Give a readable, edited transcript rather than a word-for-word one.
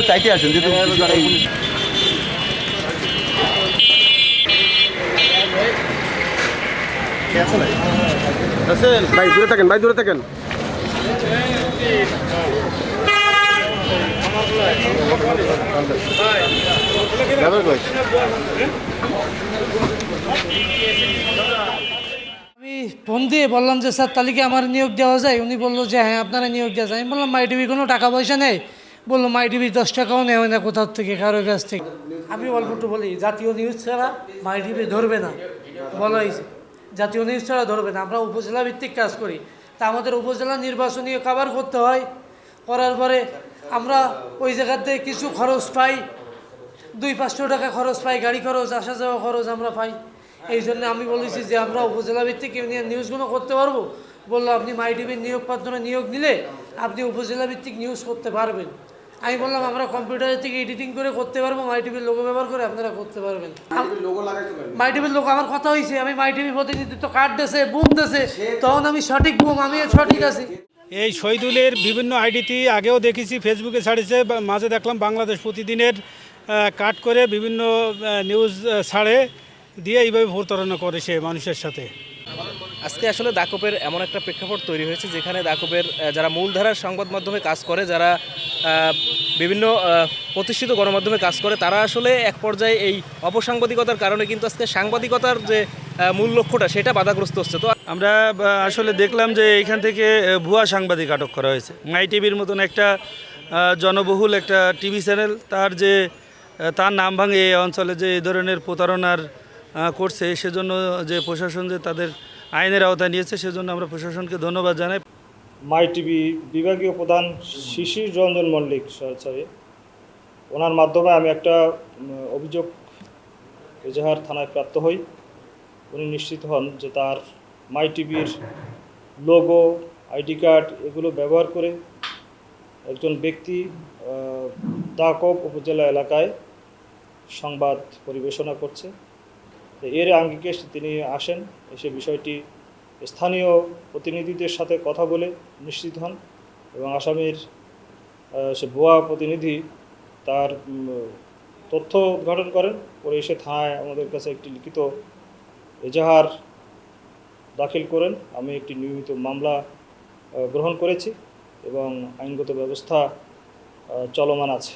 চাইতে আসেন যেহেতু ভাই দূরে থাকেন, ভাই দূরে থাকেন। আমি ফোন দিয়ে বললাম যে স্যার তালিকা আমার নিয়োগ দেওয়া যায়। উনি বললো যে হ্যাঁ আপনারা নিয়োগ দেওয়া যায়। আমি বললাম মাই টিভি কোনো টাকা পয়সা নেই। বললো মাই টিভি 10 টাকাও নেয় না কোথাও থেকে, কারোর কাছ থেকে। আমি অল্প একটু বলি, জাতীয় নিউজ ছাড়া মাই টিভি ধরবে না, বলা হয়েছে জাতীয় নিউজ ছাড়া ধরবে না। আমরা উপজেলা ভিত্তিক কাজ করি, তা আমাদের উপজেলা নির্বাচনীয় কভার করতে হয়। করার পরে আমরা ওই জায়গাতে কিছু খরচ পাই, 200-500 টাকা খরচ পাই, গাড়ি খরচ, আসা যাওয়া খরচ আমরা পাই। এই জন্য আমি বলেছি যে আমরা উপজেলা ভিত্তিক ইউনিয়ন নিউজগুলো করতে পারবো। বললো আপনি মাই টিভির নিয়োগ মাধ্যমে নিয়োগ নিলে আপনি উপজেলা ভিত্তিক নিউজ করতে পারবেন। আমি বললাম আমরা কম্পিউটারের থেকে এডিটিং করে করতে পারবো, মাই টিভির লোগো ব্যবহার করে আপনারা করতে পারবেন। মাই টিভির লোগো আমার কথা হয়েছে, আমি মাই টিভি প্রতিনিধিত্ব কার্ড দেশে বুম দেশে, তখন আমি সঠিক বুম, আমি সঠিক আছি। এই শহীদুলের বিভিন্ন আইডিতে আগেও দেখেছি, ফেসবুকে ছাড়েছে, মাঝে দেখলাম বাংলাদেশ প্রতিদিনের কাট করে বিভিন্ন নিউজ ছাড়ে দিয়ে এইভাবে প্রতারণা করে সে মানুষের সাথে। আজকে আসলে দাকপের এমন একটা প্রেক্ষাপট তৈরি হয়েছে যেখানে দাকপের যারা মূলধারার সংবাদ মাধ্যমে কাজ করে, যারা বিভিন্ন প্রতিষ্ঠিত গণমাধ্যমে কাজ করে, তারা আসলে এক পর্যায়ে এই অপসাংবাদিকতার কারণে কিন্তু আজকে সাংবাদিকতার যে মূল লক্ষ্যটা সেটা বাধাগ্রস্ত হচ্ছে। তো আমরা আসলে দেখলাম যে এখান থেকে ভুয়া সাংবাদিক আটক করা হয়েছে। মাই টিভির মতন একটা জনবহুল একটা টিভি চ্যানেল, তার নাম ভাঙে এই অঞ্চলে যে এই ধরনের প্রতারণার করছে, সেজন্য যে প্রশাসন যে তাদের আইনের আওতায় নিয়েছে, সেজন্য আমরা প্রশাসনকে ধন্যবাদ জানাই। মাই টিভি বিভাগীয় প্রধান শিশির রঞ্জন মল্লিক সরি, ওনার মাধ্যমে আমি একটা অভিযোগ এজাহার থানায় প্রাপ্ত হই। উনি নিশ্চিত হন যে তার মাই টিভির লোগো, আইডি কার্ড এগুলো ব্যবহার করে একজন ব্যক্তি দাকপ উপজেলা এলাকায় সংবাদ পরিবেশনা করছে। এর আঙ্গিকে তিনি আসেন, এসে বিষয়টি স্থানীয় প্রতিনিধিদের সাথে কথা বলে নিশ্চিত হন এবং আসামির সে ভুয়া প্রতিনিধি তার তথ্য উদ্ঘাটন করেন। পরে এসে থানায় আমাদের কাছে একটি লিখিত এজাহার দাখিল করেন। আমি একটি নিয়মিত মামলা গ্রহণ করেছি এবং আইনগত ব্যবস্থা চলমান আছে।